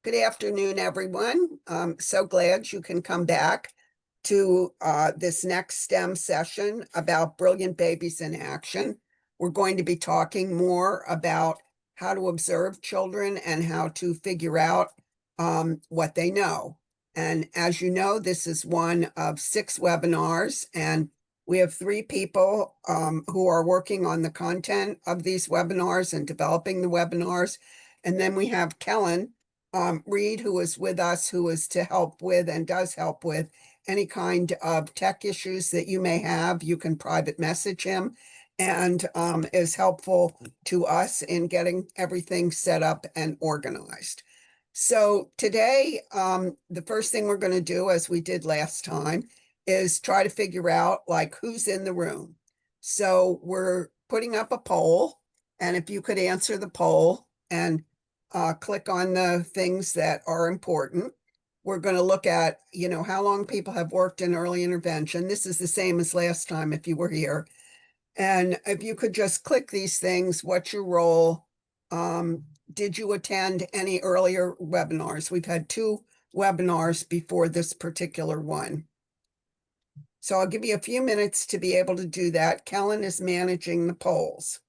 Good afternoon, everyone. So glad you can come back to this next STEM session about Brilliant Babies in Action. We're going to be talking more about how to observe children and how to figure out what they know. And as you know, this is one of 6 webinars, and we have 3 people who are working on the content of these webinars and developing the webinars. And then we have Kellen Reed, who is with us, who is to help with and does help with any kind of tech issues that you may have. You can private message him and is helpful to us in getting everything set up and organized. So today, the first thing we're going to do, as we did last time, is try to figure out like who's in the room. So we're putting up a poll, and if you could answer the poll and click on the things that are important. We're going to look at, how long people have worked in early intervention. This is the same as last time if you were here. And if you could just click these things, what's your role? Did you attend any earlier webinars? We've had 2 webinars before this particular one. So I'll give you a few minutes to be able to do that. Kellen is managing the polls.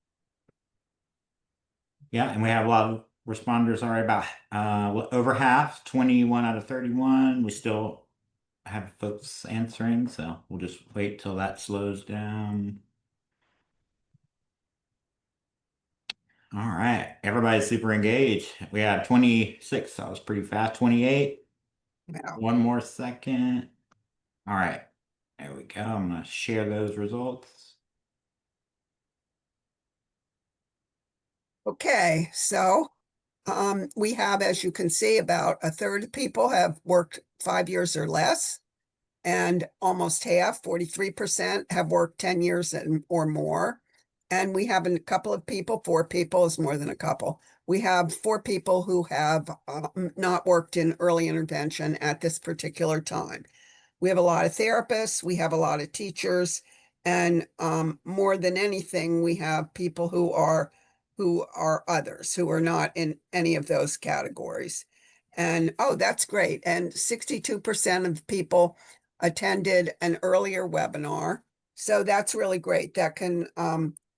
Yeah, and we have a lot of responders already, about over half, 21 out of 31. We still have folks answering, so we'll just wait till that slows down. All right, everybody's super engaged. We had 26, that was pretty fast. 28. Wow. One more second. All right, there we go. I'm gonna share those results. Okay, so we have, as you can see, about a third of people have worked 5 years or less, and almost half, 43%, have worked 10 years or more. And we have a couple of people, 4 people is more than a couple. We have 4 people who have not worked in early intervention at this particular time. We have a lot of therapists, we have a lot of teachers, and more than anything, we have people who are others, who are not in any of those categories. And oh, that's great. And 62% of people attended an earlier webinar. So that's really great. That can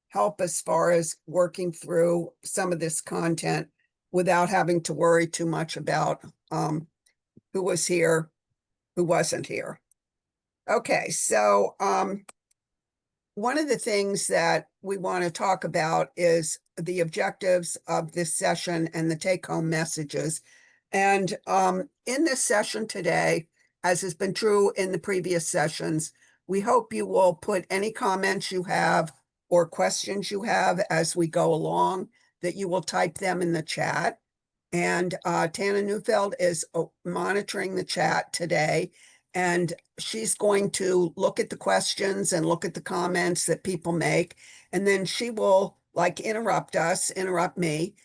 help as far as working through some of this content without having to worry too much about who was here, who wasn't here. Okay, so one of the things that we want to talk about is the objectives of this session and the take-home messages. And in this session today, as has been true in the previous sessions, we hope you will put any comments you have or questions you have as we go along, that you will type them in the chat. And Tana Neufeld is monitoring the chat today, and she's going to look at the questions and look at the comments that people make. And then she will interrupt me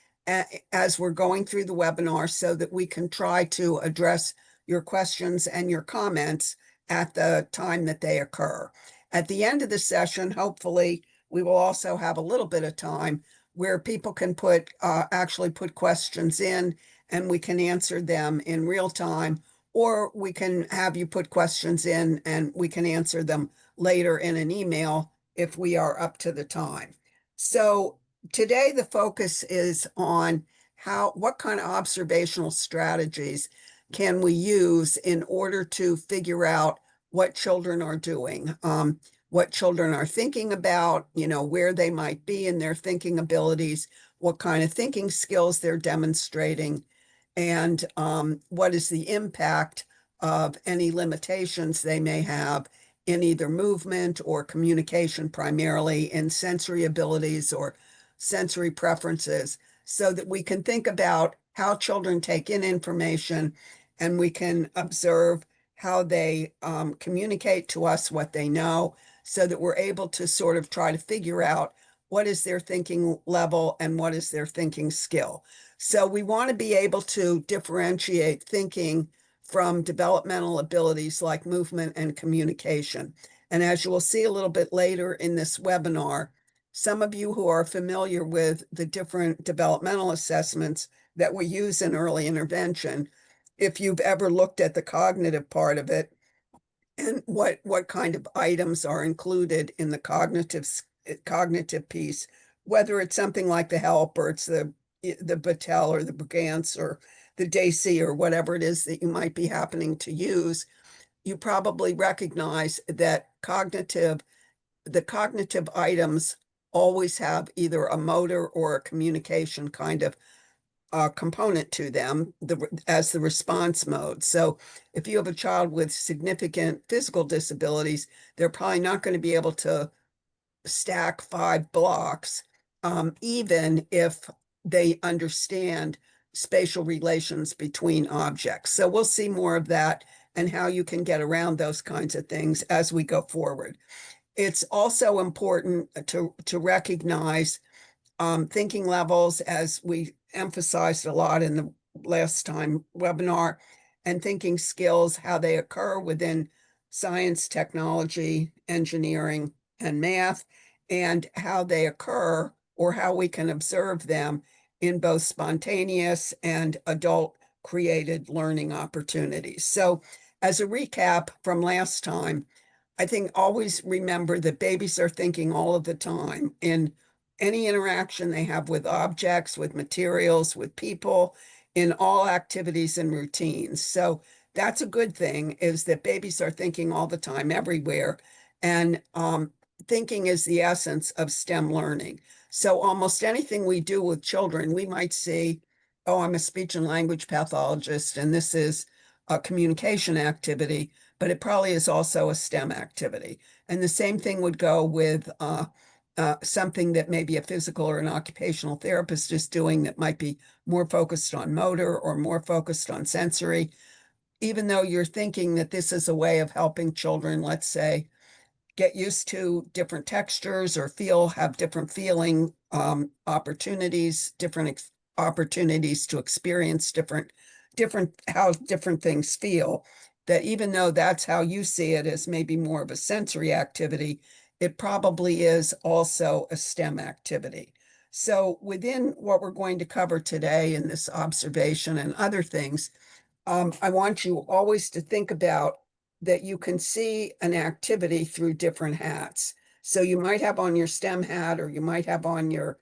as we're going through the webinar so that we can try to address your questions and your comments at the time that they occur. At the end of the session, hopefully, we will also have a little bit of time where people can actually put questions in, and we can answer them in real time, or we can have you put questions in and we can answer them later in an email if we are up to the time. So today the focus is on what kind of observational strategies can we use in order to figure out what children are doing, what children are thinking about, where they might be in their thinking abilities, what kind of thinking skills they're demonstrating, and what is the impact of any limitations they may have in either movement or communication, primarily in sensory abilities or sensory preferences, so that we can think about how children take in information and we can observe how they communicate to us what they know, so that we're able to sort of try to figure out what is their thinking level and what is their thinking skill. So we want to be able to differentiate thinking from developmental abilities like movement and communication. And as you will see a little bit later in this webinar, some of you who are familiar with the different developmental assessments that we use in early intervention, if you've ever looked at the cognitive part of it and what kind of items are included in the cognitive piece, whether it's something like the HELP or it's the Battelle or the Brugance or the DAISY or whatever it is that you might be happening to use, you probably recognize that the cognitive items always have either a motor or a communication kind of component to them as the response mode. So if you have a child with significant physical disabilities, they're probably not going to be able to stack 5 blocks, even if they understand spatial relations between objects. So we'll see more of that and how you can get around those kinds of things as we go forward. It's also important to recognize thinking levels, as we emphasized a lot in the last time webinar, and thinking skills, how they occur within science, technology, engineering, and math, and how they occur or how we can observe them in both spontaneous and adult created learning opportunities. So as a recap from last time, I think always remember that babies are thinking all of the time in any interaction they have with objects, with materials, with people, in all activities and routines. So that's a good thing, is that babies are thinking all the time, everywhere. And thinking is the essence of STEM learning. So almost anything we do with children, we might see, oh, I'm a speech and language pathologist, and this is a communication activity, but it probably is also a STEM activity. And the same thing would go with something that maybe a physical or an occupational therapist is doing that might be more focused on motor or more focused on sensory. Even though you're thinking that this is a way of helping children, let's say, get used to different textures or have different feeling opportunities, opportunities to experience how different things feel, that even though that's how you see it as maybe more of a sensory activity, it probably is also a STEM activity. So within what we're going to cover today in this observation and other things, I want you always to think about that you can see an activity through different hats. So you might have on your STEM hat, or you might have on your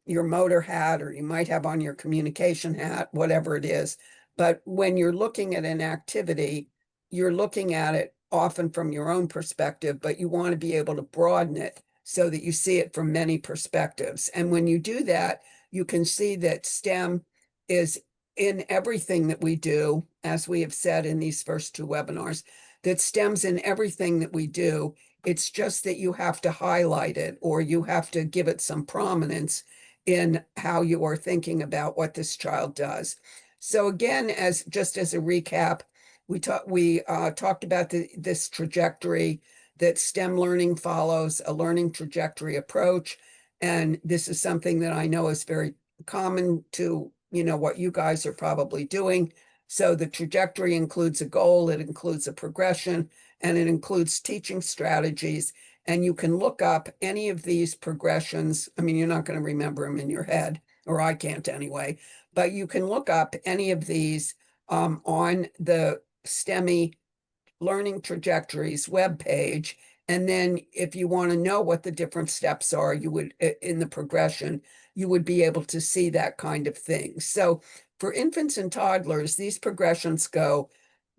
motor hat, or you might have on your communication hat, whatever it is. But when you're looking at an activity, you're looking at it often from your own perspective, but you want to be able to broaden it so that you see it from many perspectives. And when you do that, you can see that STEM is in everything that we do, as we have said in these first 2 webinars, that STEM's in everything that we do. It's just that you have to highlight it, or you have to give it some prominence in how you are thinking about what this child does. So again, just as a recap, we talked about this trajectory that STEM learning follows, a learning trajectory approach. And this is something that I know is very common to what you guys are probably doing. So the trajectory includes a goal, it includes a progression, and it includes teaching strategies. And you can look up any of these progressions. I mean, you're not going to remember them in your head, or I can't anyway, but you can look up any of these on the STEMI Learning Trajectories webpage. And then if you want to know what the different steps are, you would, in the progression, you would be able to see that kind of thing. So for infants and toddlers, these progressions go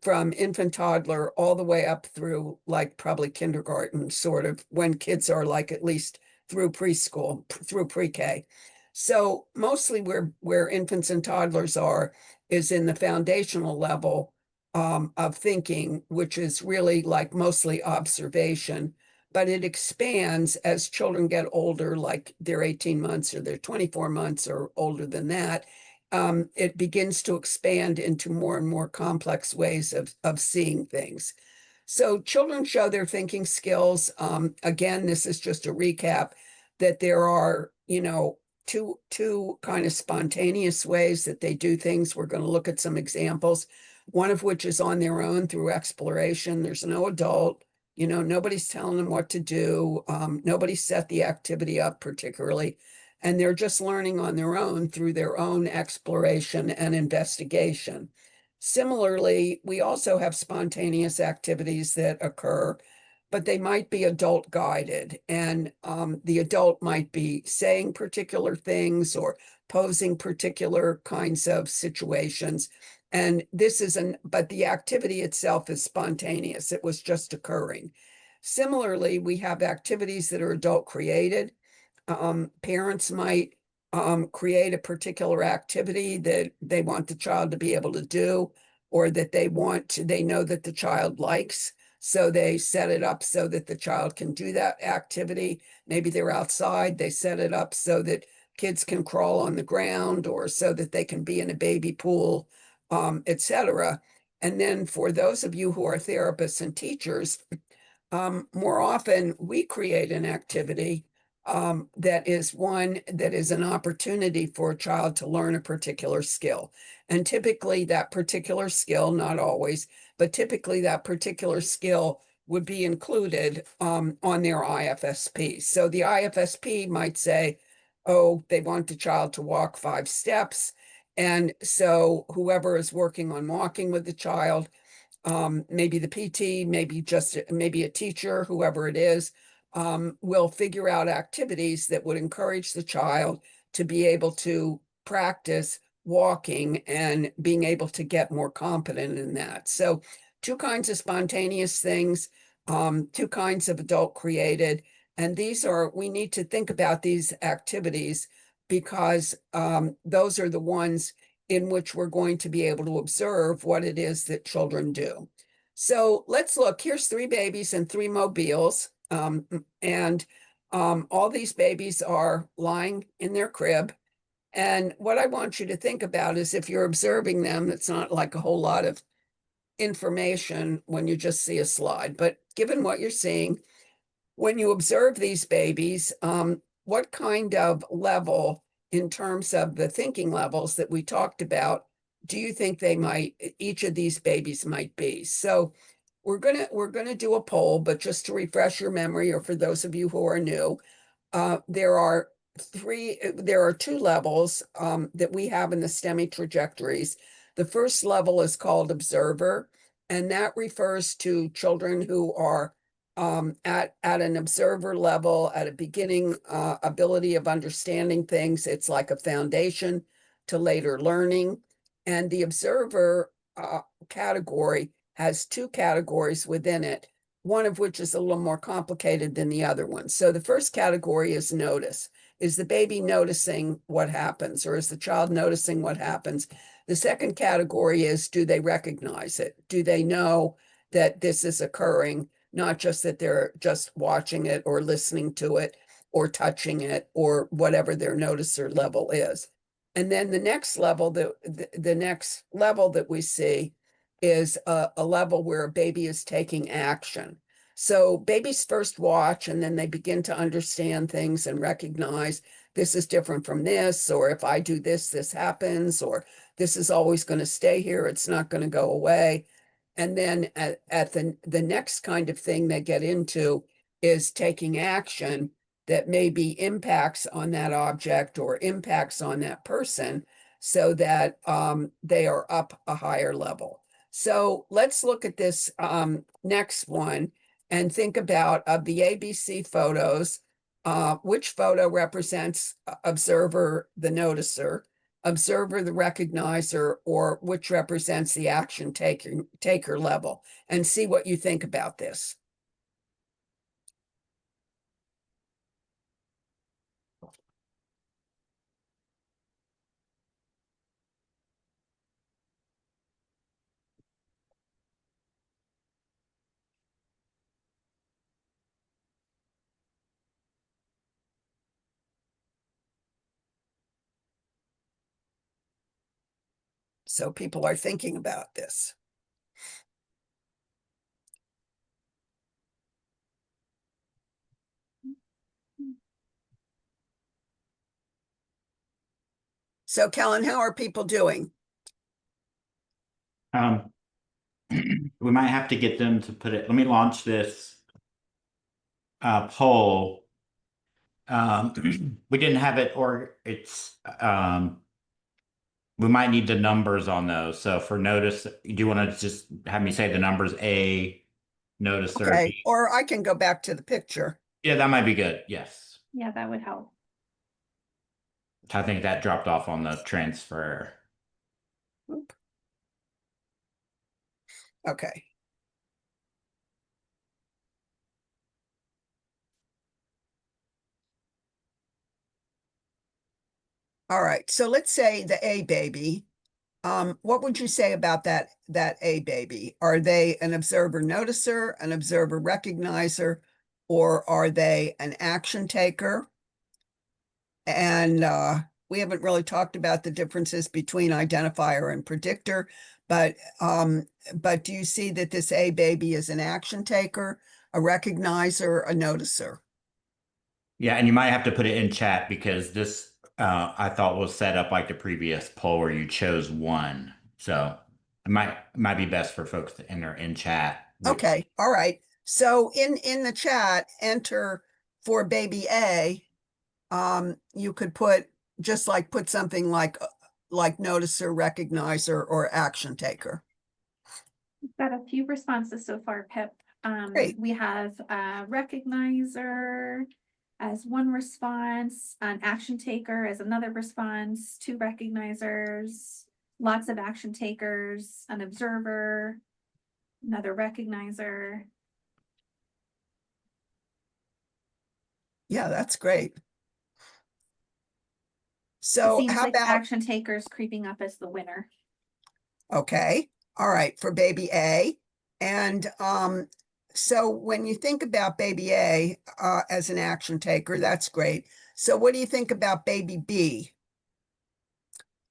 from infant toddler all the way up through like probably kindergarten, sort of, when kids are like at least through preschool, through pre-K. So mostly where infants and toddlers are is in the foundational level of thinking, which is really like mostly observation, but it expands as children get older, like they're 18 months or they're 24 months or older than that. It begins to expand into more and more complex ways of seeing things. So children show their thinking skills. Again, this is just a recap that there are, two kind of spontaneous ways that they do things. We're going to look at some examples, one of which is on their own through exploration. There's no adult. You know, nobody's telling them what to do. Nobody set the activity up particularly, and they're just learning on their own through their own exploration and investigation. Similarly, we also have spontaneous activities that occur, but they might be adult guided, and the adult might be saying particular things or posing particular kinds of situations. And this isn't, but the activity itself is spontaneous. It was just occurring. Similarly, we have activities that are adult created. Parents might create a particular activity that they want the child to be able to do, or that they know that the child likes. So they set it up so that the child can do that activity. Maybe they're outside, they set it up so that kids can crawl on the ground, or so that they can be in a baby pool, etc. And then for those of you who are therapists and teachers, more often we create an activity that is an opportunity for a child to learn a particular skill. And typically that particular skill, not always, but typically that particular skill would be included on their IFSP. So the IFSP might say, oh, they want the child to walk 5 steps. And so whoever is working on walking with the child, maybe the PT, maybe a teacher, whoever it is, will figure out activities that would encourage the child to be able to practice walking and being able to get more confident in that. So 2 kinds of spontaneous things, 2 kinds of adult created. And we need to think about these activities because those are the ones in which we're going to be able to observe what it is that children do. So let's look. Here's 3 babies and 3 mobiles. And all these babies are lying in their crib. And what I want you to think about is if you're observing them, it's not like a whole lot of information when you just see a slide. But given what you're seeing, when you observe these babies, what kind of level in terms of the thinking levels that we talked about, do you think each of these babies might be? So we're gonna do a poll, but just to refresh your memory, or for those of you who are new, there are 2 levels that we have in the STEMI trajectories. The first level is called observer, and that refers to children who are at an observer level, at a beginning ability of understanding things. It's like a foundation to later learning. And the observer category has 2 categories within it, one of which is a little more complicated than the other one. So the first category is notice. Is the baby noticing what happens, or is the child noticing what happens? The second category is, do they recognize it? Do they know that this is occurring? Not just that they're just watching it or listening to it or touching it or whatever their noticer level is. And then the next level that we see is a level where a baby is taking action. So babies first watch, and then they begin to understand things and recognize this is different from this, or if I do this, this happens, or this is always going to stay here, it's not going to go away. And then at the next kind of thing they get into is taking action that maybe impacts on that object or impacts on that person, so that they are up a higher level. So let's look at this next one and think about, of the ABC photos, which photo represents observer, the noticer, observer, the recognizer, or which represents the action taker level, and see what you think about this. So people are thinking about this. So Kellen, how are people doing? We might have to get them to put it. Let me launch this poll, we didn't have it, or it's, we might need the numbers on those. So for notice, do you want to just have me say the numbers A, notice or Okay, B? or I can go back to the picture. Yeah, that might be good. Yes. Yeah, that would help. I think that dropped off on the transfer. Oop. Okay. All right, so let's say the A baby. What would you say about that A baby? Are they an observer noticer, an observer recognizer, or are they an action taker? And we haven't really talked about the differences between identifier and predictor, but do you see that this A baby is an action taker, a recognizer, a noticer? Yeah, and you might have to put it in chat because this I thought was set up like the previous poll where you chose one. So it might be best for folks to enter in chat. Okay, all right. So in the chat, enter for baby A. You could put just like put something like noticer, recognizer, or action taker. We've got a few responses so far, Pip. Great. We have a recognizer as one response, an action taker as another response, two recognizers, lots of action takers, an observer, another recognizer. Yeah, that's great. It So seems how like about, action takers creeping up as the winner. okay, all right, for baby A. And so when you think about baby A as an action taker, that's great. So what do you think about baby B,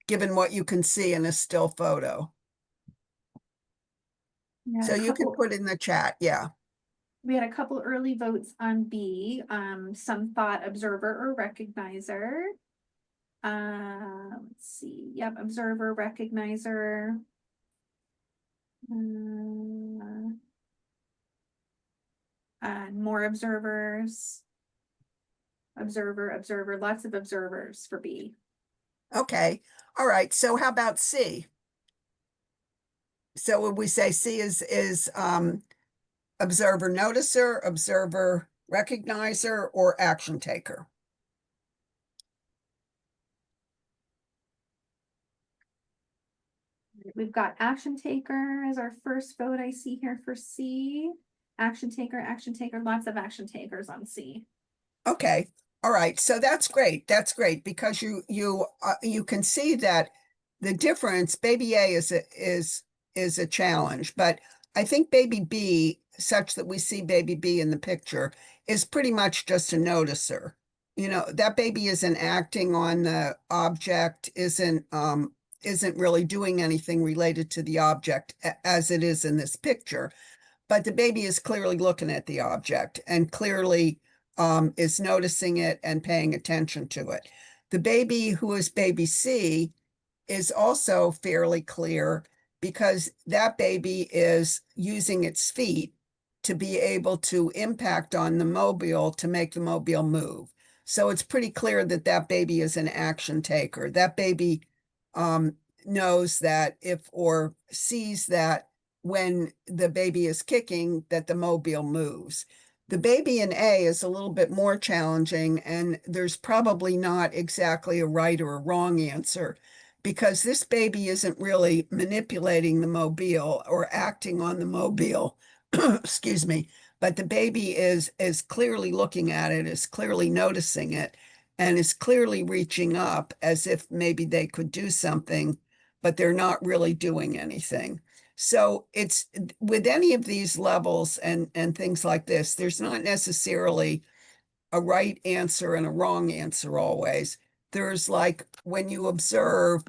given what you can see in a still photo? So you can put in the chat, yeah. We had a couple early votes on B. Some thought observer or recognizer. Let's see. Yep, observer, recognizer. More observers. Observer, lots of observers for B. Okay, all right, so how about C? So would we say C is observer noticer, observer recognizer, or action taker? We've got action taker as our first vote I see here for C. Action taker, lots of action takers on C. Okay, all right, so that's great. That's great because you can see that the difference, baby A is a challenge, but I think baby B, such that we see baby B in the picture, is pretty much just a noticer. You know, that baby isn't acting on the object, isn't really doing anything related to the object as it is in this picture. But the baby is clearly looking at the object and clearly is noticing it and paying attention to it. The baby who is baby C is also fairly clear because that baby is using its feet to be able to impact on the mobile to make the mobile move. So it's pretty clear that that baby is an action taker. That baby knows that if or sees that when the baby is kicking, that the mobile moves. The baby in A is a little bit more challenging, and there's probably not exactly a right or a wrong answer because this baby isn't really manipulating the mobile or acting on the mobile, excuse me, but the baby is clearly looking at it, is clearly noticing it, and is clearly reaching up as if maybe they could do something, but they're not really doing anything. So it's with any of these levels and things like this, there's not necessarily a right answer and a wrong answer always. There's like when you observe,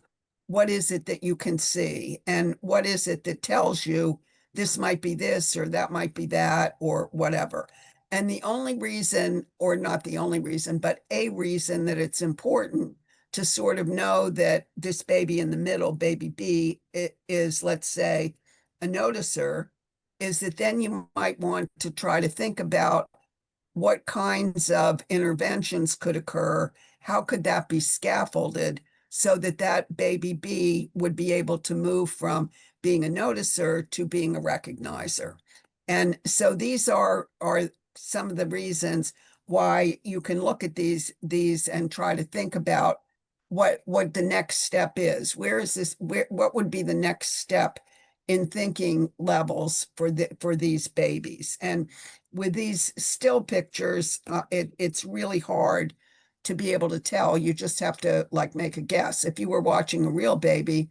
what is it that you can see? And what is it that tells you this might be this or that might be that or whatever? And the only reason, or not the only reason, but a reason that it's important to sort of know that this baby in the middle, baby B, is, let's say, a noticer, is that then you might want to try to think about what kinds of interventions could occur? How could that be scaffolded so that that baby B would be able to move from being a noticer to being a recognizer? And so these are some of the reasons why you can look at these and try to think about what the next step is. Where is this, what would be the next step in thinking levels for these babies? And with these still pictures, it's really hard to be able to tell. You just have to like make a guess. If you were watching a real baby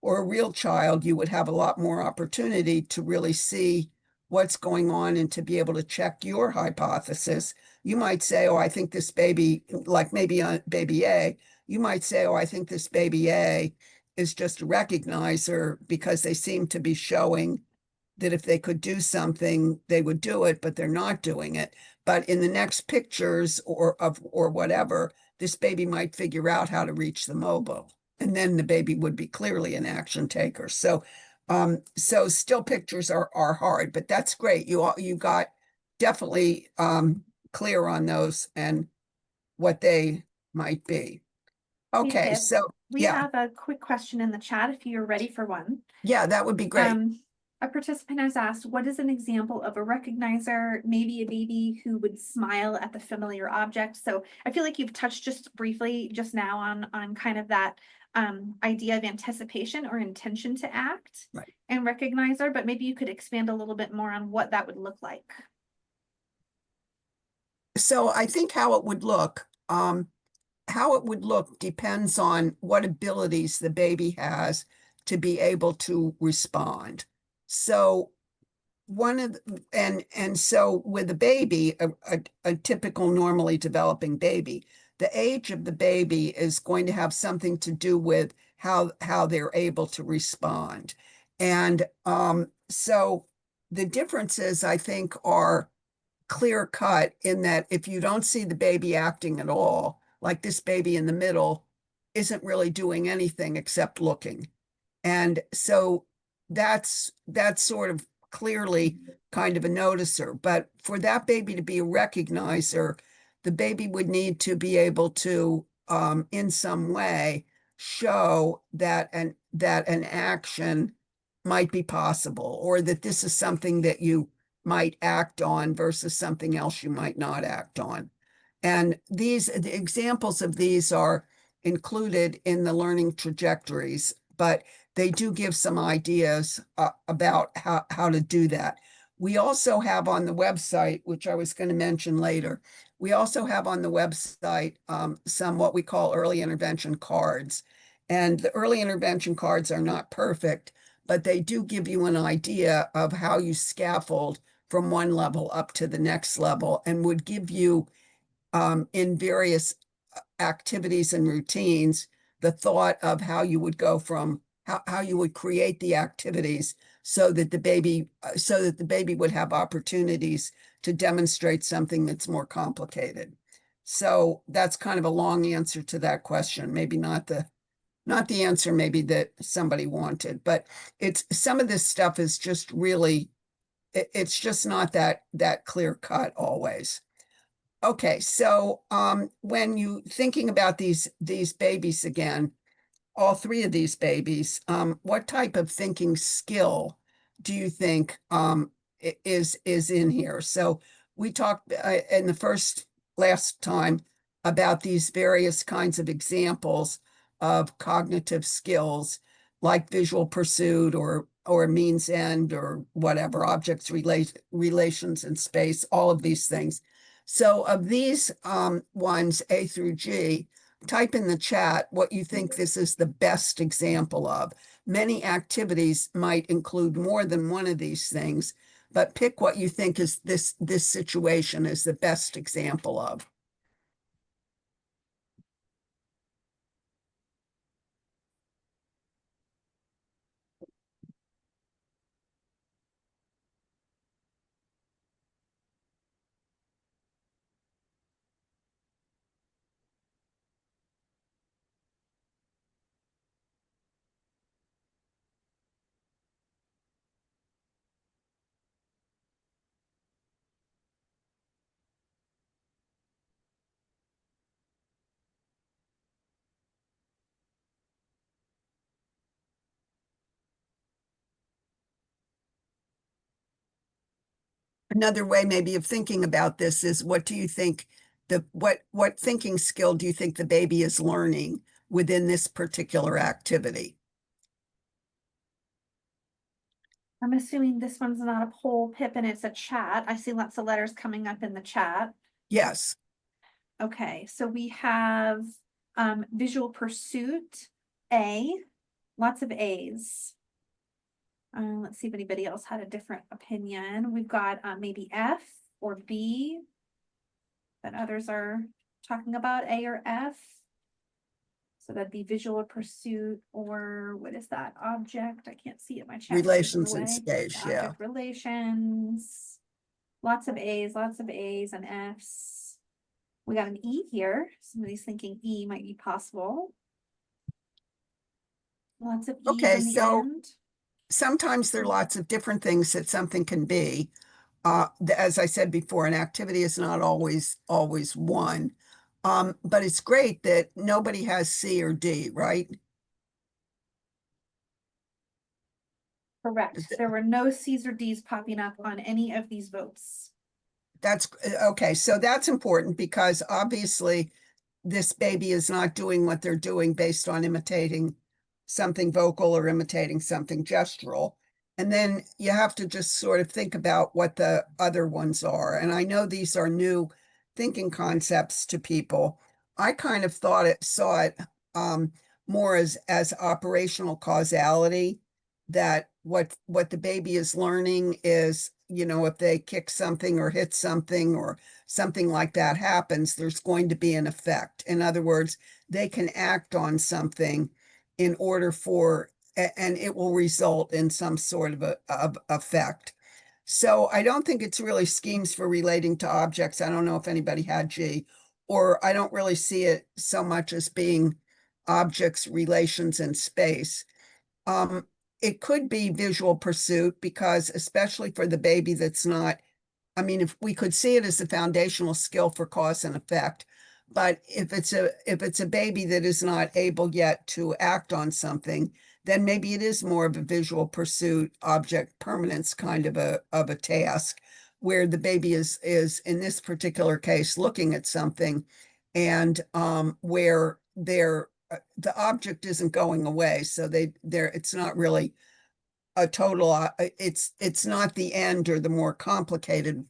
or a real child, you would have a lot more opportunity to really see what's going on and to be able to check your hypothesis. You might say, oh, I think this baby, like maybe on baby A, you might say, oh, I think this baby A is just a recognizer because they seem to be showing that if they could do something, they would do it, but they're not doing it. But in the next pictures or whatever, this baby might figure out how to reach the mobile. And then the baby would be clearly an action taker. So still pictures are hard, but that's great. You got definitely clear on those and what they might be. Okay, Yes, so we yeah, have a quick question in the chat if you're ready for one. yeah, that would be great. A participant has asked, what is an example of a recognizer, maybe a baby who would smile at the familiar object? So I feel like you've touched just briefly just now on kind of that idea of anticipation or intention to act Right. and recognizer, but maybe you could expand a little bit more on what that would look like. So I think how it would look depends on what abilities the baby has to be able to respond. So so with a baby, a typical normally developing baby, the age of the baby is going to have something to do with how they're able to respond. And so the differences, I think, are clear cut in that if you don't see the baby acting at all, like this baby in the middle isn't really doing anything except looking. And so that's sort of clearly kind of a noticer. But for that baby to be a recognizer, the baby would need to be able to in some way show that an action might be possible, or that this is something that you might act on versus something else you might not act on. And the examples of these are included in the learning trajectories, but they do give some ideas about how to do that. We also have on the website, which I was going to mention later, we also have on the website some what we call early intervention cards. And the early intervention cards are not perfect, but they do give you an idea of how you scaffold from one level up to the next level, and would give you in various activities and routines the thought of how you would go from how you would create the activities so that the baby would have opportunities to demonstrate something that's more complicated. So that's kind of a long answer to that question. Maybe not the answer maybe that somebody wanted, but it's some of this stuff is just really it's just not that clear cut always. Okay, so when you thinking about these babies again, all three of these babies, what type of thinking skill do you think is in here? So we talked in the last time about these various kinds of examples of cognitive skills like visual pursuit or means end or whatever, objects relations in space, all of these things. So of these ones, A through G, type in the chat what you think this is the best example of. Many activities might include more than one of these things, but pick what you think is this situation is the best example of. Another way maybe of thinking about this is, what do you think what thinking skill do you think the baby is learning within this particular activity? I'm assuming this one's not a poll, Pippin, it's a chat. I see lots of letters coming up in the chat. Yes, Okay, so we have visual pursuit, A, lots of A's. Let's see if anybody else had a different opinion. We've got maybe F or B that others are talking about, A or F. So that'd be visual pursuit, or what is that? Object. I can't see it. My chat. relations in space, yeah. Object relations. Lots of A's and F's. We got an E here. Somebody's thinking E might be possible. Lots of E's Okay, in the so end. sometimes there are lots of different things that something can be. As I said before, an activity is not always one. But it's great that nobody has C or D, right? Correct. There were no C's or D's popping up on any of these votes. That's okay. So that's important because obviously this baby is not doing what they're doing based on imitating something vocal or imitating something gestural. And then you have to just sort of think about what the other ones are. And I know these are new thinking concepts to people. I kind of saw it more as operational causality, that what the baby is learning is, if they kick something or hit something or something like that happens, there's going to be an effect. In other words, they can act on something in order for, and it will result in some sort of effect. So I don't think it's really schemes for relating to objects. I don't know if anybody had G, or I don't really see it so much as being objects, relations in space. It could be visual pursuit because, especially for the baby that's not, I mean, if we could see it as a foundational skill for cause and effect, but if it's a baby that is not able yet to act on something, then maybe it is more of a visual pursuit, object permanence kind of a task, where the baby is in this particular case looking at something, and where the object isn't going away, so it's not really a total, it's not the end or the more complicated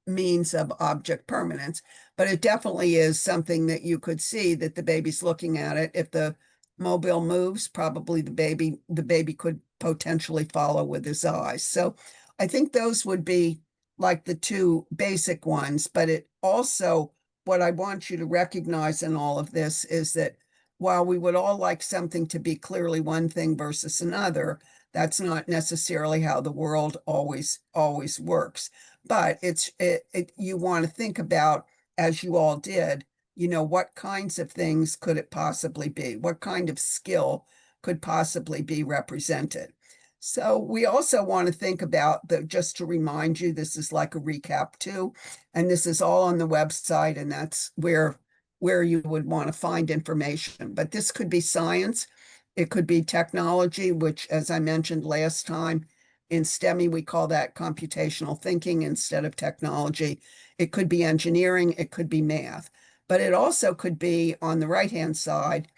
means of object permanence, but it definitely is something that you could see that the baby's looking at it. If the mobile moves, probably the baby could potentially follow with his eyes. So I think those would be like the two basic ones, but it also, what I want you to recognize in all of this is that while we would all like something to be clearly one thing versus another, that's not necessarily how the world always works. But you want to think about, as you all did, what kinds of things could it possibly be? What kind of skill could possibly be represented? So we also want to think about just to remind you, this is like a recap too, and this is all on the website, and that's where you would want to find information. But this could be science. It could be technology, which, as I mentioned last time, in STEMI, we call that computational thinking instead of technology. It could be engineering, it could be math, but it also could be, on the right-hand side,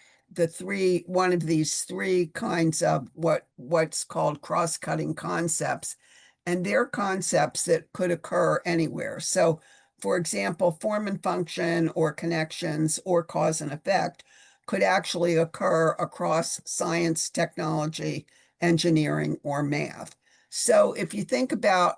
one of these three kinds of what's called cross-cutting concepts. And they're concepts that could occur anywhere. So, for example, form and function or connections or cause and effect could actually occur across science, technology, engineering, or math. So if you think about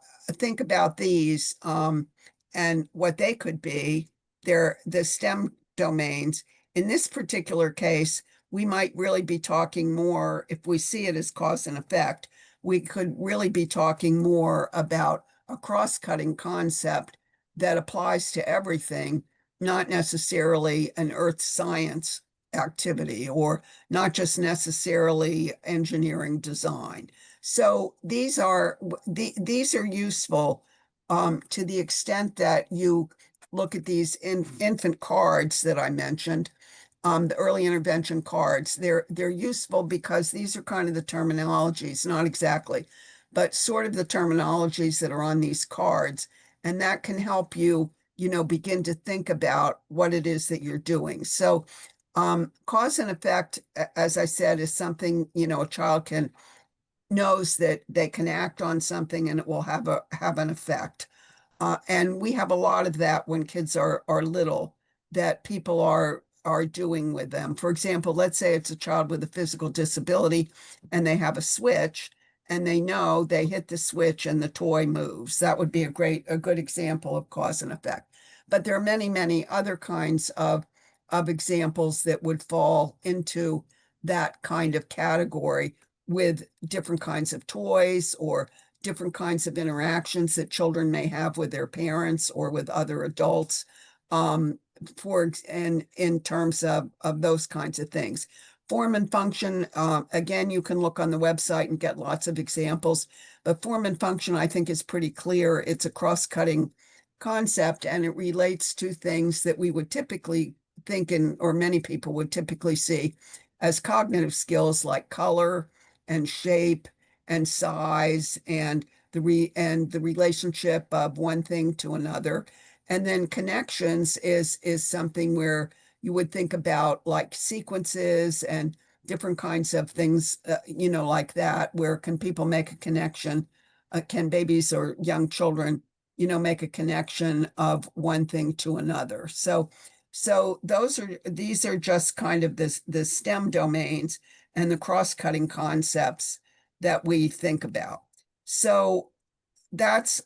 these and what they could be, they're the STEM domains. In this particular case, we might really be talking more, if we see it as cause and effect, we could really be talking more about a cross-cutting concept that applies to everything, not necessarily an earth science activity, or not just necessarily engineering design. So these are useful to the extent that you look at these infant cards that I mentioned, the early intervention cards. They're useful because these are kind of the terminologies, not exactly but sort of the terminologies that are on these cards. And that can help you, begin to think about what it is that you're doing. So cause and effect, as I said, is something, a child knows that they can act on something and it will have an effect. And we have a lot of that when kids are little that people are doing with them. For example, let's say it's a child with a physical disability and they have a switch and they know they hit the switch and the toy moves. That would be a good example of cause and effect. But there are many, many other kinds of examples that would fall into that kind of category with different kinds of toys or different kinds of interactions that children may have with their parents or with other adults, and in terms of those kinds of things. Form and function, again, you can look on the website and get lots of examples, but form and function, I think, is pretty clear. It's a cross-cutting concept, and it relates to things that we would typically think or many people would typically see as cognitive skills like color and shape and size and the relationship of one thing to another. And then connections is something where you would think about like sequences and different kinds of things, like that. Where can people make a connection? Can babies or young children, make a connection of one thing to another? So these are just kind of the STEM domains and the cross-cutting concepts that we think about. So this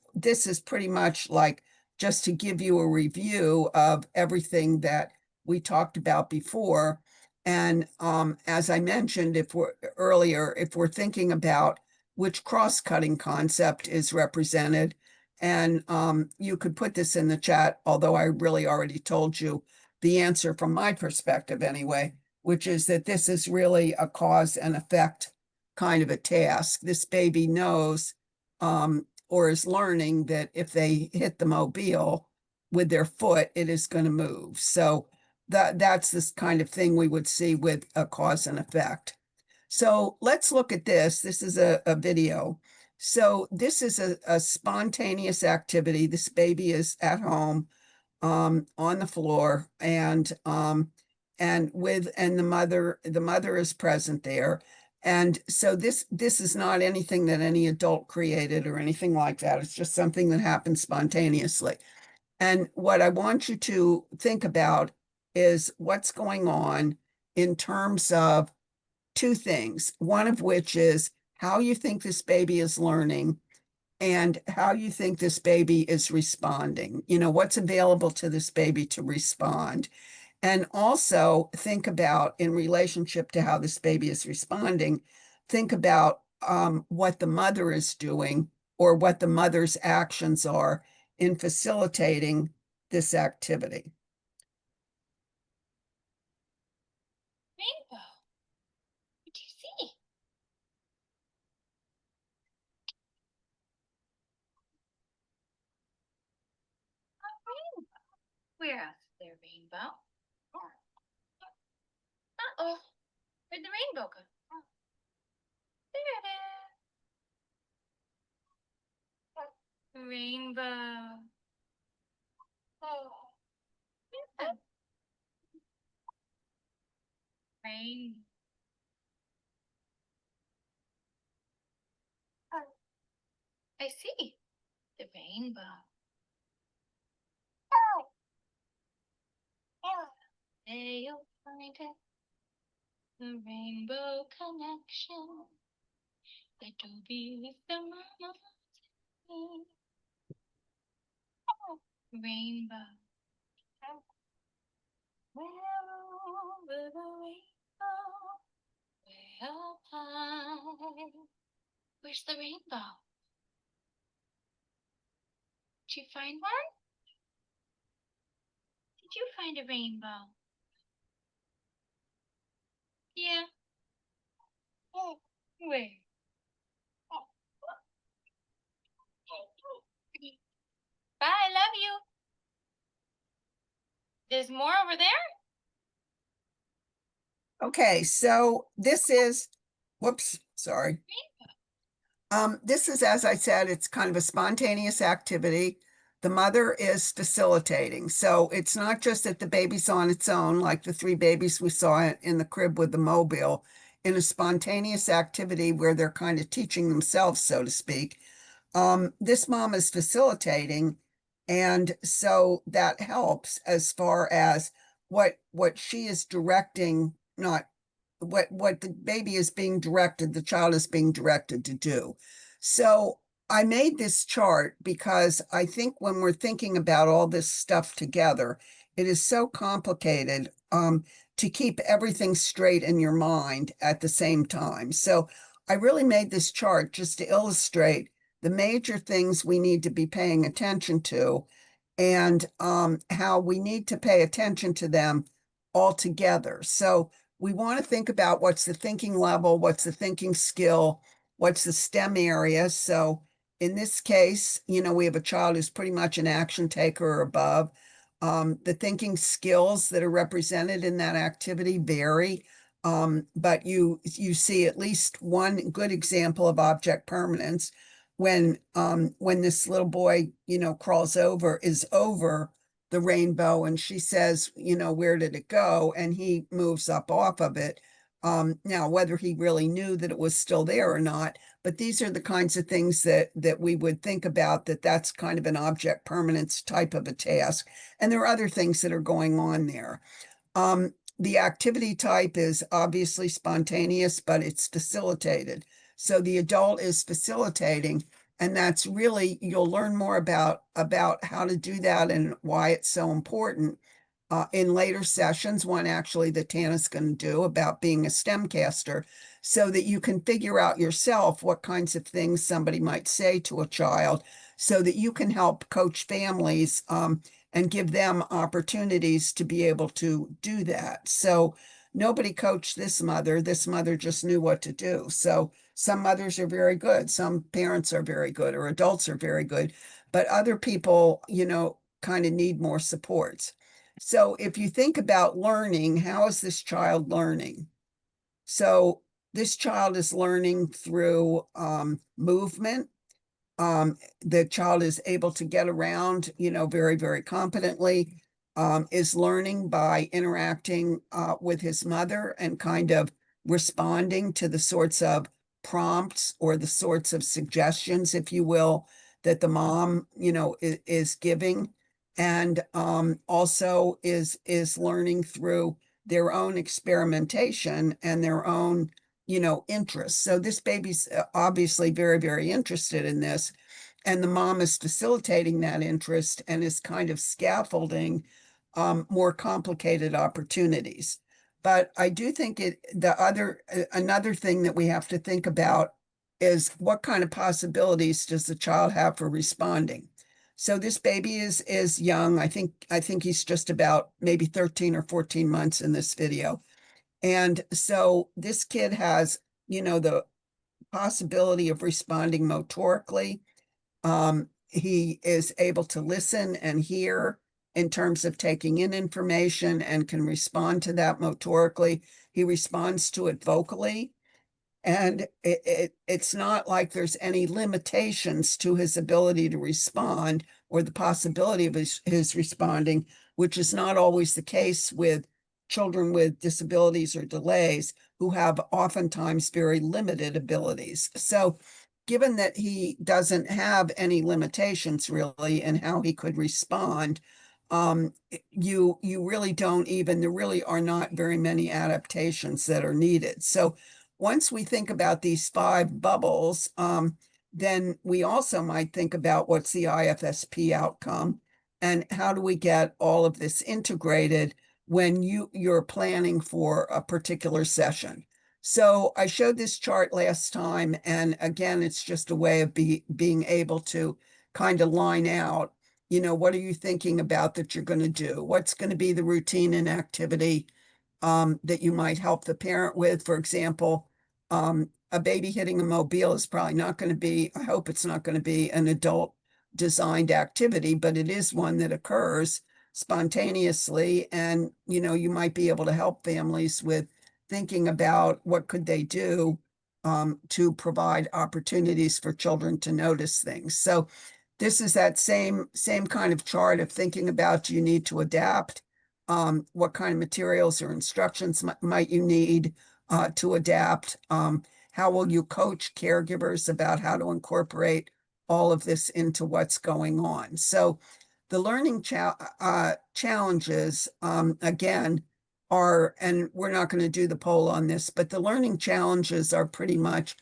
is pretty much like just to give you a review of everything that we talked about before. And as I mentioned, if we're thinking about which cross-cutting concept is represented, and you could put this in the chat, although I really already told you the answer from my perspective anyway, which is that this is really a cause and effect kind of a task. This baby knows or is learning that if they hit the mobile with their foot, it is going to move. So that's this kind of thing we would see with a cause and effect. So let's look at this. This is a video. So this is a spontaneous activity. This baby is at home on the floor, and the mother is present there. And so this is not anything that any adult created or anything like that. It's just something that happens spontaneously. And what I want you to think about is what's going on in terms of two things, one of which is how you think this baby is learning and how you think this baby is responding. What's available to this baby to respond. And also think about, in relationship to how this baby is responding, think about what the mother is doing or what the mother's actions are in facilitating this activity. Rainbow. What do you see? A rainbow. Where else is there a rainbow? Uh-oh. Where'd the rainbow go? There it is. Rainbow. Oh. Rain. I see. The rainbow. There you'll find it. The rainbow connection. Little bee with the mama. Rainbow. Where over the rainbow, way up high. Where's the rainbow? Did you find one? Did you find a rainbow? Yeah. Where? Bye, I love you. There's more over there? Okay, so this is, whoops, sorry. This is, as I said, it's kind of a spontaneous activity. The mother is facilitating. So it's not just that the baby's on its own, like the 3 babies we saw in the crib with the mobile, in a spontaneous activity where they're kind of teaching themselves, so to speak. This mom is facilitating, and so that helps as far as what she is directing, not what the baby is being directed, the child is being directed to do. So I made this chart because I think when we're thinking about all this stuff together, it is so complicated to keep everything straight in your mind at the same time. So I really made this chart just to illustrate the major things we need to be paying attention to, and how we need to pay attention to them all together. So we want to think about what's the thinking level, what's the thinking skill, what's the STEM area. So in this case, we have a child who's pretty much an action taker or above. The thinking skills that are represented in that activity vary, but you see at least one good example of object permanence when this little boy, crawls is over the rainbow, and she says, where did it go? And he moves up off of it. Now, whether he really knew that it was still there or not, but these are the kinds of things that we would think about, that's kind of an object permanence type of a task. And there are other things that are going on there. The activity type is obviously spontaneous, but it's facilitated. So the adult is facilitating, and that's really, you'll learn more about how to do that and why it's so important in later sessions, one actually that Tana's going to do about being a STEM caster, so that you can figure out yourself what kinds of things somebody might say to a child, so that you can help coach families and give them opportunities to be able to do that. So nobody coached this mother. This mother just knew what to do. So some mothers are very good, some parents are very good, or adults are very good, but other people, kind of need more supports. So if you think about learning, how is this child learning? So this child is learning through movement. The child is able to get around, very, very competently, is learning by interacting with his mother and kind of responding to the sorts of prompts or the sorts of suggestions, if you will, that the mom, is giving. And also is learning through their own experimentation and their own, interests. So this baby's obviously very, very interested in this. And the mom is facilitating that interest and is kind of scaffolding more complicated opportunities. But I do think another thing that we have to think about is what kind of possibilities does the child have for responding? So this baby is young. I think he's just about maybe 13 or 14 months in this video. And so this kid has, the possibility of responding motorically. He is able to listen and hear in terms of taking in information and can respond to that motorically. He responds to it vocally. And it's not like there's any limitations to his ability to respond or the possibility of his responding, which is not always the case with children with disabilities or delays who have oftentimes very limited abilities. So given that he doesn't have any limitations really in how he could respond, you really don't even, there really are not very many adaptations that are needed. So once we think about these 5 bubbles, then we also might think about what's the IFSP outcome and how do we get all of this integrated when you're planning for a particular session. So I showed this chart last time, and again, it's just a way of being able to kind of line out, what are you thinking about that you're going to do? What's going to be the routine and activity that you might help the parent with? For example, a baby hitting a mobile is probably not going to be, I hope it's not going to be an adult designed activity, but it is one that occurs spontaneously. And, you might be able to help families with thinking about what could they do to provide opportunities for children to notice things. So this is that same kind of chart of thinking about, do you need to adapt? What kind of materials or instructions might you need to adapt? How will you coach caregivers about how to incorporate all of this into what's going on? So the learning challenges, again, are, and we're not going to do the poll on this, but the learning challenges are pretty much,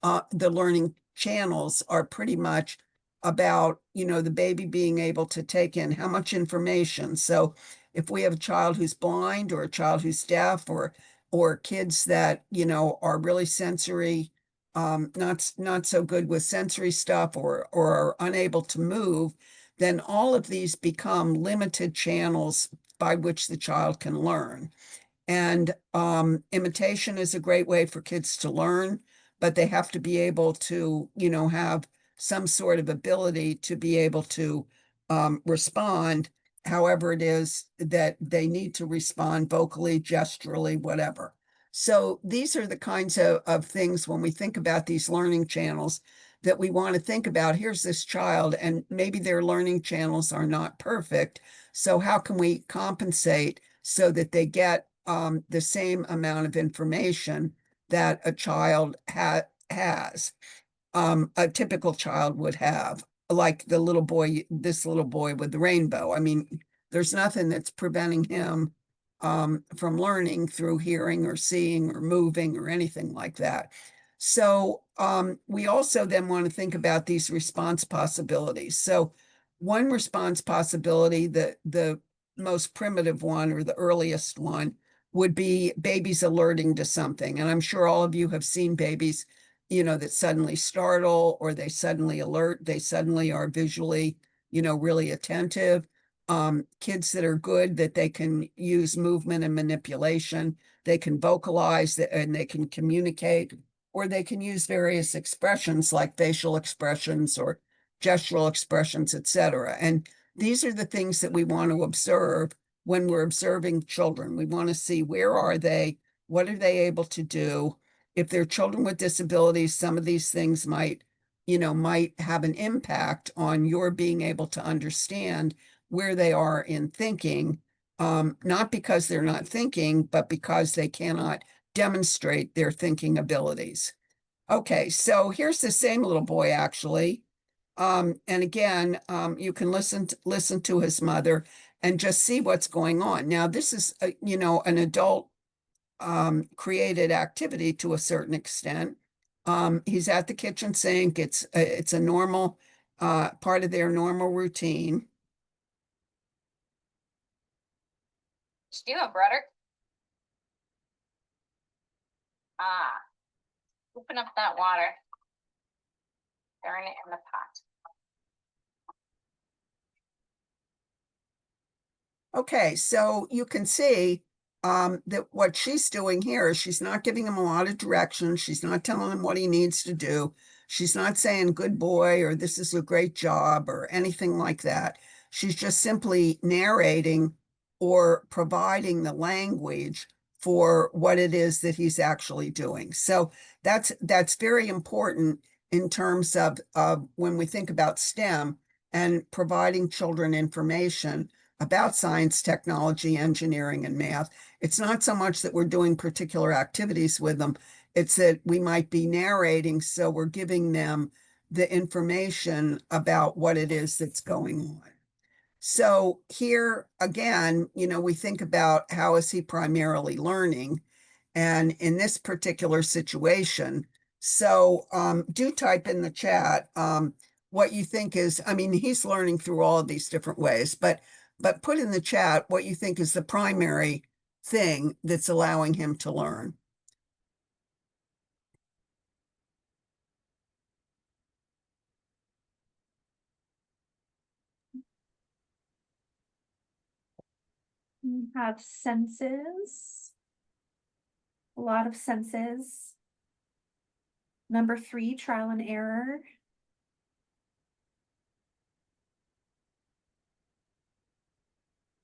the learning channels are pretty much about, the baby being able to take in how much information. So if we have a child who's blind or a child who's deaf or kids that, are really sensory, not so good with sensory stuff or are unable to move, then all of these become limited channels by which the child can learn. And imitation is a great way for kids to learn, but they have to be able to, have some sort of ability to be able to respond however it is that they need to respond, vocally, gesturally, whatever. So these are the kinds of things when we think about these learning channels that we want to think about. Here's this child, and maybe their learning channels are not perfect. So how can we compensate so that they get the same amount of information that a child has, a typical child would have, like this little boy with the rainbow. I mean, there's nothing that's preventing him from learning through hearing or seeing or moving or anything like that. So we also then want to think about these response possibilities. So one response possibility, the most primitive one or the earliest one, would be babies alerting to something. And I'm sure all of you have seen babies, that suddenly startle, or they suddenly alert, they suddenly are visually, really attentive. Kids that are good, that they can use movement and manipulation, they can vocalize and they can communicate, or they can use various expressions like facial expressions or gestural expressions, etc. And these are the things that we want to observe when we're observing children. We want to see, where are they? What are they able to do? If they're children with disabilities, some of these things might have an impact on your being able to understand where they are in thinking, not because they're not thinking, but because they cannot demonstrate their thinking abilities. Okay, so here's the same little boy, actually. And again, you can listen to his mother and just see what's going on. Now, this is, an adult created activity to a certain extent. He's at the kitchen sink. It's a normal part of their normal routine. What you doing, brother? Open up that water. Stirring it in the pot. Okay, so you can see that what she's doing here is she's not giving him a lot of direction. She's not telling him what he needs to do. She's not saying good boy or this is a great job or anything like that. She's just simply narrating or providing the language for what it is that he's actually doing. So that's very important in terms of when we think about STEM and providing children information about science, technology, engineering, and math. It's not so much that we're doing particular activities with them, it's that we might be narrating, so we're giving them the information about what it is that's going on. So here again, we think about, how is he primarily learning? And in this particular situation, so do type in the chat what you think is, I mean, he's learning through all of these different ways, but put in the chat what you think is the primary thing that's allowing him to learn. We have senses. A lot of senses. Number 3, trial and error.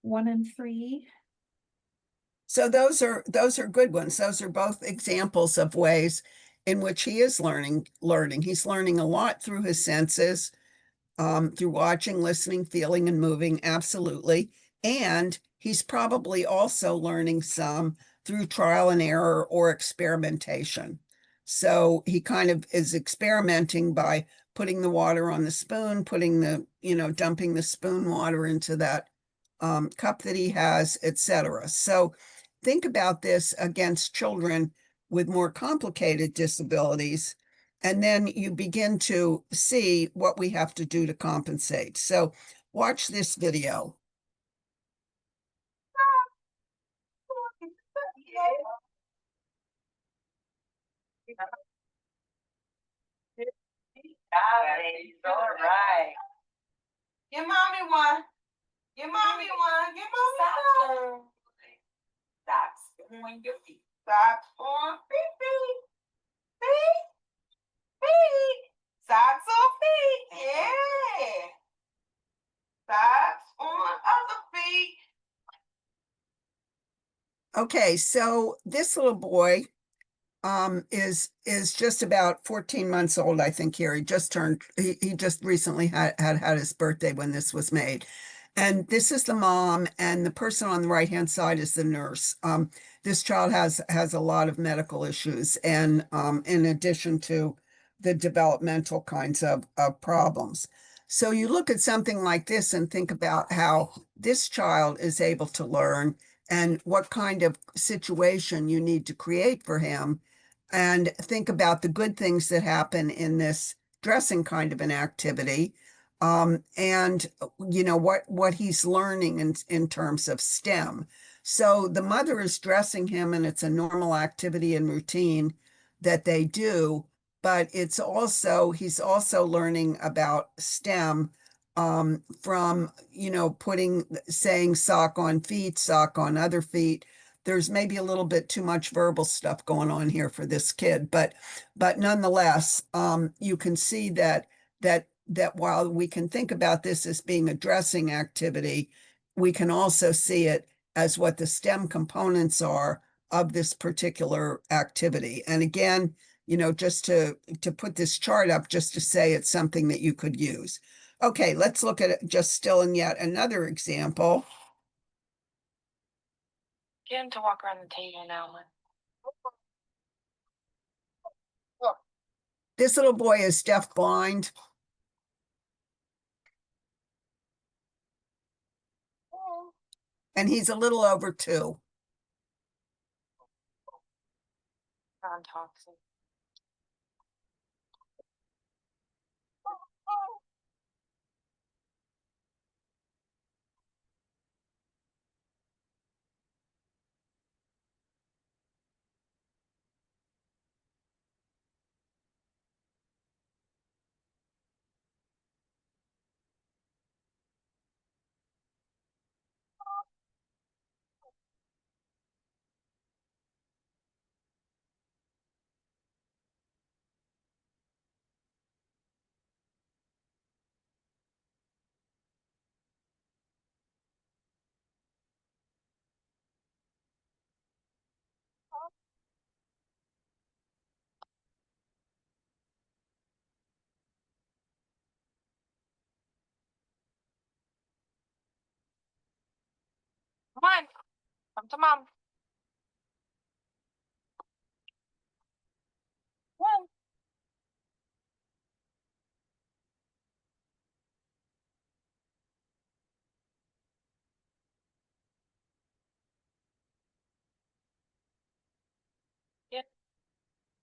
One and 3. So those are good ones. Those are both examples of ways in which he is learning. He's learning a lot through his senses, through watching, listening, feeling, and moving, absolutely. And he's probably also learning some through trial and error or experimentation. So he kind of is experimenting by putting the water on the spoon, putting the, dumping the spoon water into that cup that he has, etc. So think about this against children with more complicated disabilities, and then you begin to see what we have to do to compensate. So watch this video. All right. Give mommy one. Give mommy one. Give mommy one. Socks on your feet. Socks on feet. Feet. Feet. Socks on feet. Yeah. Socks on other feet. Okay, so this little boy is just about 14 months old, I think. Here he just recently had his birthday when this was made. And this is the mom, and the person on the right-hand side is the nurse. This child has a lot of medical issues, and in addition to the developmental kinds of problems. So you look at something like this and think about how this child is able to learn and what kind of situation you need to create for him, and think about the good things that happen in this dressing kind of an activity, and what he's learning in terms of STEM. So the mother is dressing him, and it's a normal activity and routine that they do, but he's also learning about STEM, from saying sock on feet, sock on other feet. There's maybe a little bit too much verbal stuff going on here for this kid, but nonetheless, you can see that while we can think about this as being a dressing activity, we can also see it as what the STEM components are of this particular activity. And again, just to put this chart up, just to say it's something that you could use. Okay, let's look at it just still in yet another example. Get him to walk around the table now. This little boy is deaf-blind. And he's a little over 2. Non-toxic. Come on. Come to mom. Come on.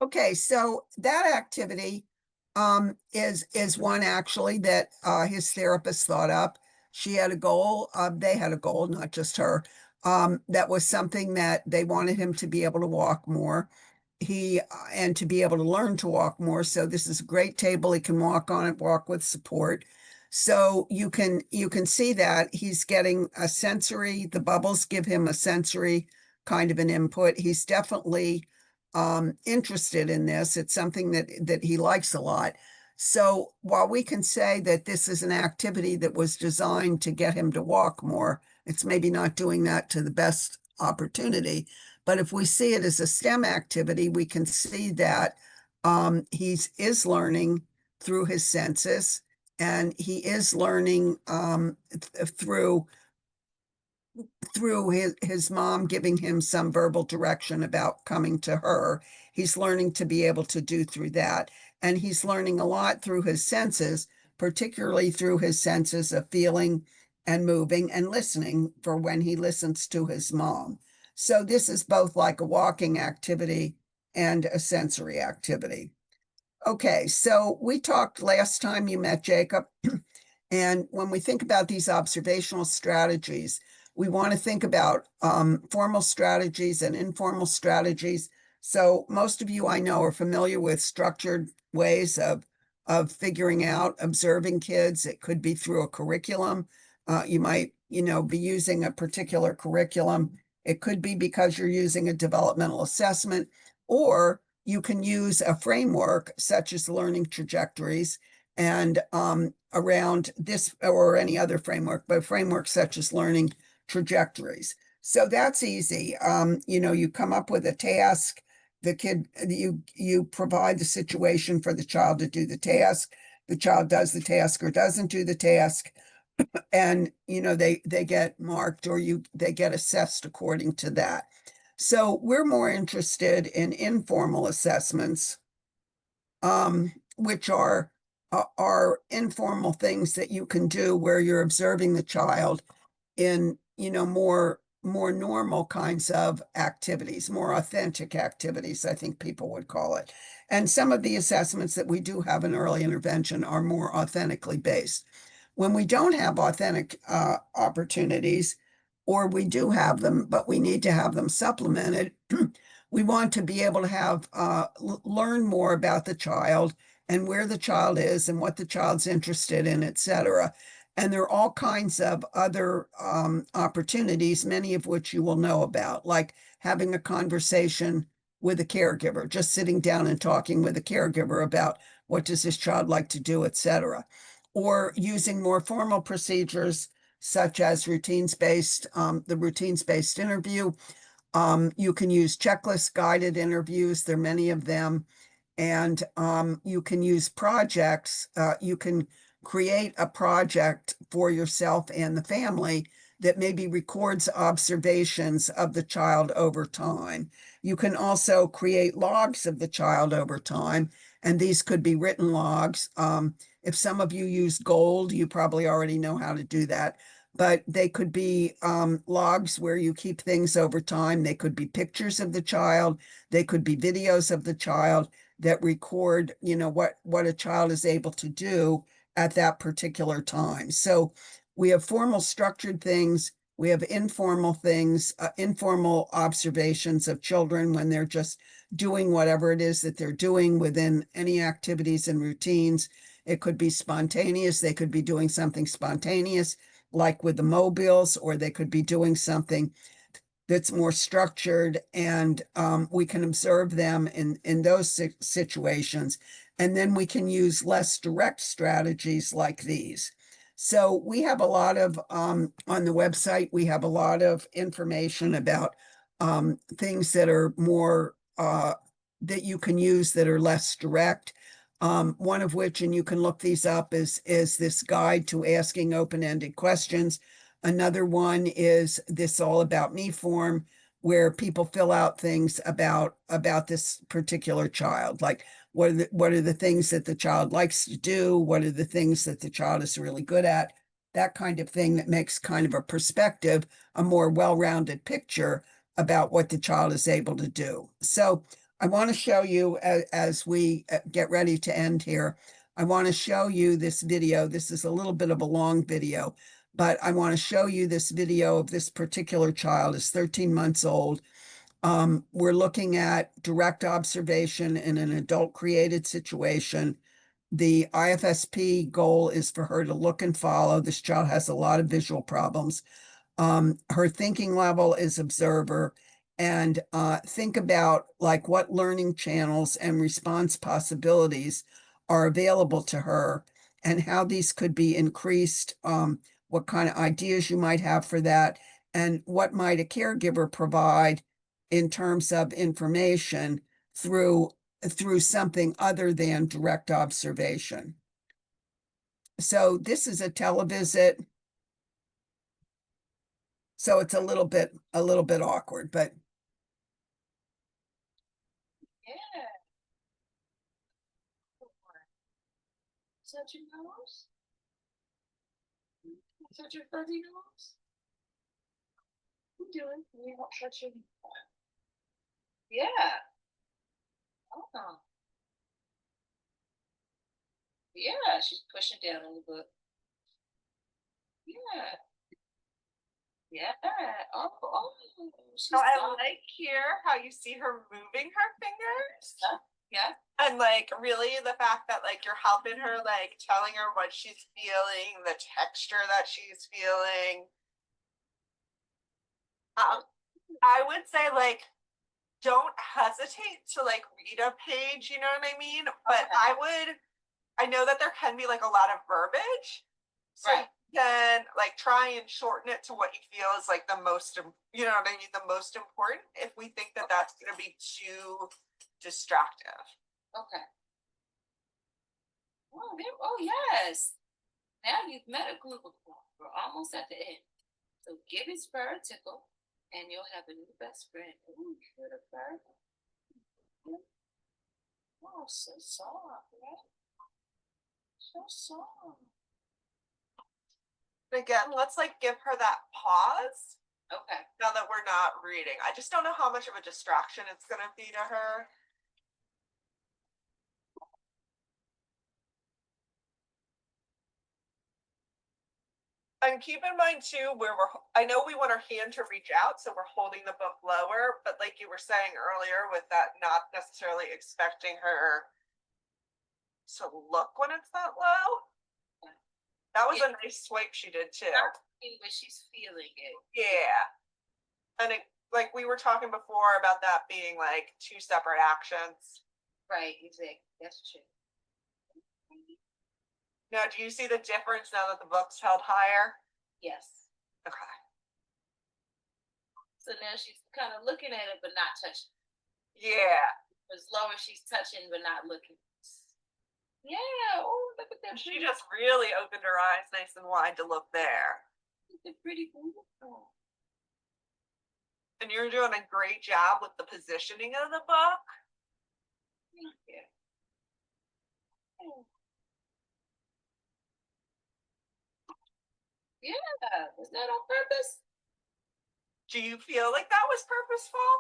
Okay, so that activity is one actually that his therapist thought up. She had a goal, they had a goal, not just her. That was something that they wanted him to be able to walk more. And to be able to learn to walk more. So this is a great table. He can walk on it, walk with support. So you can see that he's getting a sensory, the bubbles give him a sensory kind of an input. He's definitely interested in this. It's something that he likes a lot. So while we can say that this is an activity that was designed to get him to walk more, it's maybe not doing that to the best opportunity. But if we see it as a STEM activity, we can see that is learning through his senses, and he is learning through his mom giving him some verbal direction about coming to her. He's learning to be able to do through that. And he's learning a lot through his senses, particularly through his senses of feeling and moving and listening for when he listens to his mom. So this is both like a walking activity and a sensory activity. Okay, so we talked last time you met Jacob, and when we think about these observational strategies, we want to think about formal strategies and informal strategies. So most of you I know are familiar with structured ways of figuring out, observing kids. It could be through a curriculum. You might, be using a particular curriculum. It could be because you're using a developmental assessment, or you can use a framework such as learning trajectories and around this or any other framework, but frameworks such as learning trajectories. So that's easy. You come up with a task, the kid, you provide the situation for the child to do the task. The child does the task or doesn't do the task. And, they get marked or they get assessed according to that. So we're more interested in informal assessments, which are informal things that you can do where you're observing the child in, more normal kinds of activities, more authentic activities, I think people would call it. And some of the assessments that we do have in early intervention are more authentically based. When we don't have authentic opportunities, or we do have them, but we need to have them supplemented, we want to be able to have learn more about the child and where the child is and what the child's interested in, etc. And there are all kinds of other opportunities, many of which you will know about, like having a conversation with a caregiver, just sitting down and talking with a caregiver about what does this child like to do, etc. Or using more formal procedures such as the routines-based interview. You can use checklist guided interviews. There are many of them. And you can use projects. You can create a project for yourself and the family that maybe records observations of the child over time. You can also create logs of the child over time, and these could be written logs. If some of you use Gold, you probably already know how to do that. But they could be logs where you keep things over time. They could be pictures of the child. They could be videos of the child that record, what a child is able to do at that particular time. So we have formal structured things. We have informal things, informal observations of children when they're just doing whatever it is that they're doing within any activities and routines. It could be spontaneous. They could be doing something spontaneous, like with the mobiles, or they could be doing something that's more structured, and we can observe them in those situations. And then we can use less direct strategies like these. So we have a lot of, on the website, we have a lot of information about things that are more, that you can use that are less direct. One of which, and you can look these up, is this guide to asking open-ended questions. Another one is this All About Me form, where people fill out things about this particular child, like what are the things that the child likes to do, what are the things that the child is really good at, that kind of thing, that makes kind of a perspective, a more well-rounded picture about what the child is able to do. So I want to show you, as we get ready to end here, I want to show you this video. This is a little bit of a long video, but I want to show you this video of this particular child. Is 13 months old. We're looking at direct observation in an adult-created situation. The IFSP goal is for her to look and follow. This child has a lot of visual problems. Her thinking level is observer. And think about like what learning channels and response possibilities are available to her and how these could be increased, what kind of ideas you might have for that, and what might a caregiver provide in terms of information through through something other than direct observation. So this is a televisit. So it's a little bit awkward, but Yeah. Touch your nose. Touch your fuzzy nose. You doing? You won't touch your. Yeah. Oh. Yeah, she's pushing down on the book. Yeah. Yeah. Oh. She's So I soft. like here how you see her moving her fingers. Yeah. And like really the fact that like you're helping her, like telling her what she's feeling, the texture that she's feeling. I would say like don't hesitate to like read a page, you know what I mean? But Okay. I know that there can be like a lot of verbiage. So Right. you can like try and shorten it to what you feel is like the most, you know what I mean? The most important if we think that that's going to be too distractive. Okay. Oh yes. Now you've met a group of one. We're almost at the end. So give his fur a tickle and you'll have a new best friend. Ooh, good a fur. Oh, so soft, right? So soft. And again, let's like give her that pause Okay. now that we're not reading. I just don't know how much of a distraction it's going to be to her. And keep in mind too, where I know we want our hand to reach out, so we're holding the book lower, but like you were saying earlier with that not necessarily expecting her to look when it's that low. That was a nice swipe she did too. But she's feeling it. Yeah. And it, like we were talking before about that being like two separate actions. Right, exactly. That's true. Now, do you see the difference now that the book's held higher? Yes. Okay. So now she's kind of looking at it but not touching. Yeah. As low as she's touching but not looking. Yeah. Oh, look at that. She just really opened her eyes nice and wide to look there. It's pretty beautiful. And you're doing a great job with the positioning of the book. Thank you. Yeah, was that on purpose? Do you feel like that was purposeful?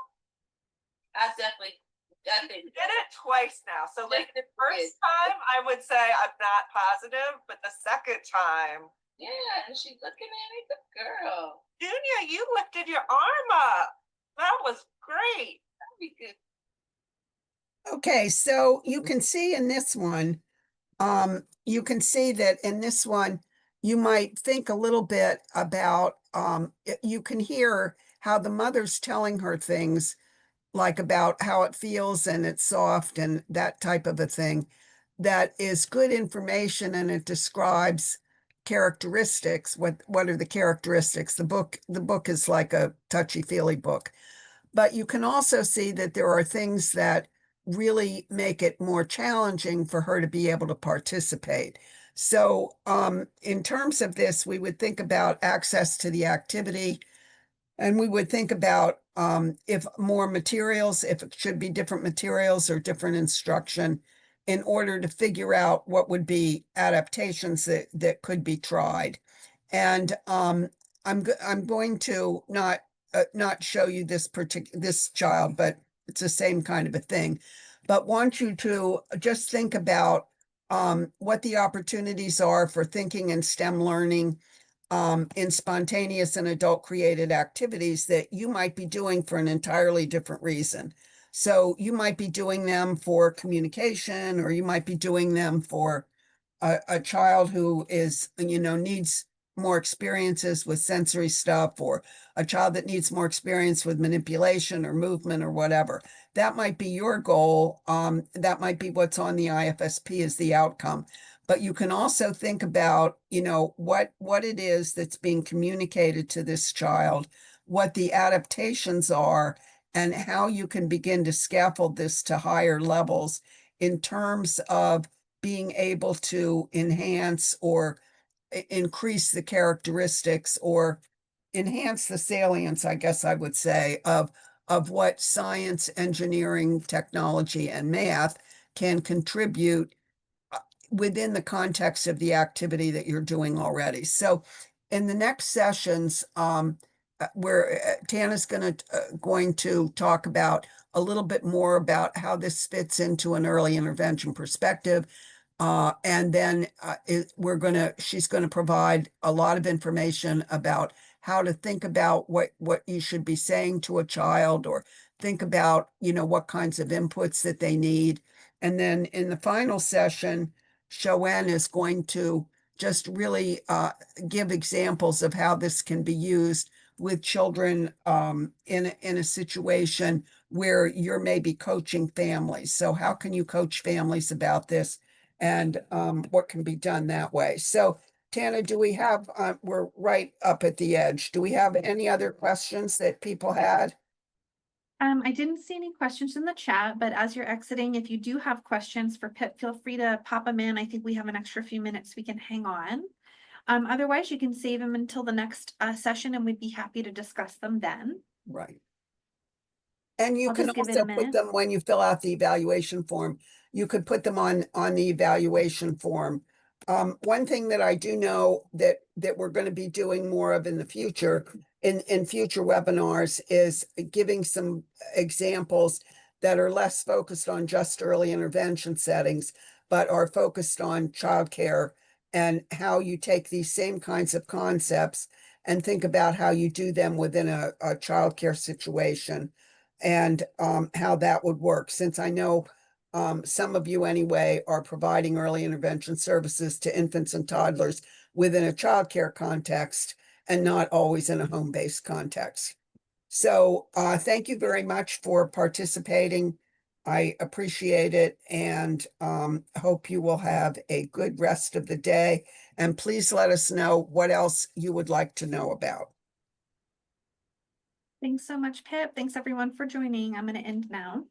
I think You did it twice now. So like the Definitely first did. time I would say I'm not positive, but the second time, yeah, and she's looking at me, good girl. Dunya, you lifted your arm up. That was great. That'd be good. okay, so you can see in this one, you can see that in this one, you might think a little bit about, you can hear how the mother's telling her things, like about how it feels and it's soft and that type of a thing. That is good information, and it describes characteristics. What are the characteristics? The book is like a touchy-feely book. But you can also see that there are things that really make it more challenging for her to be able to participate. So in terms of this, we would think about access to the activity, and we would think about if more materials, if it should be different materials or different instruction, in order to figure out what would be adaptations that could be tried. And I'm going to not show you this child, but it's the same kind of a thing. But want you to just think about what the opportunities are for thinking and STEM learning in spontaneous and adult created activities that you might be doing for an entirely different reason. So you might be doing them for communication, or you might be doing them for a child who is, needs more experiences with sensory stuff, or a child that needs more experience with manipulation or movement or whatever. That might be your goal. That might be what's on the IFSP as the outcome. But you can also think about, what it is that's being communicated to this child, what the adaptations are, and how you can begin to scaffold this to higher levels in terms of being able to enhance or increase the characteristics or enhance the salience, I guess I would say, of what science, engineering, technology, and math can contribute within the context of the activity that you're doing already. So in the next sessions, where Tana's going to talk about a little bit more about how this fits into an early intervention perspective. And then she's gonna provide a lot of information about how to think about what you should be saying to a child, or think about, what kinds of inputs that they need. And then in the final session, Shoen is going to just really give examples of how this can be used with children in a situation where you're maybe coaching families. So how can you coach families about this, and what can be done that way? So Tana, do we have, we're right up at the edge. Do we have any other questions that people had? I didn't see any questions in the chat, but as you're exiting, if you do have questions for Pip, feel free to pop them in. I think we have an extra few minutes we can hang on. Otherwise, you can save them until the next session, and we'd be happy to discuss them then. Right. And you I'll can just give it a also put minute. them, when you fill out the evaluation form, you could put them on the evaluation form. One thing that I do know that we're going to be doing more of in the future, in future webinars, is giving some examples that are less focused on just early intervention settings, but are focused on childcare, and how you take these same kinds of concepts and think about how you do them within a childcare situation, and how that would work. Since I know some of you anyway are providing early intervention services to infants and toddlers within a childcare context and not always in a home-based context. So thank you very much for participating. I appreciate it, and hope you will have a good rest of the day. And please let us know what else you would like to know about. Thanks so much, Pip. Thanks everyone for joining. I'm going to end now.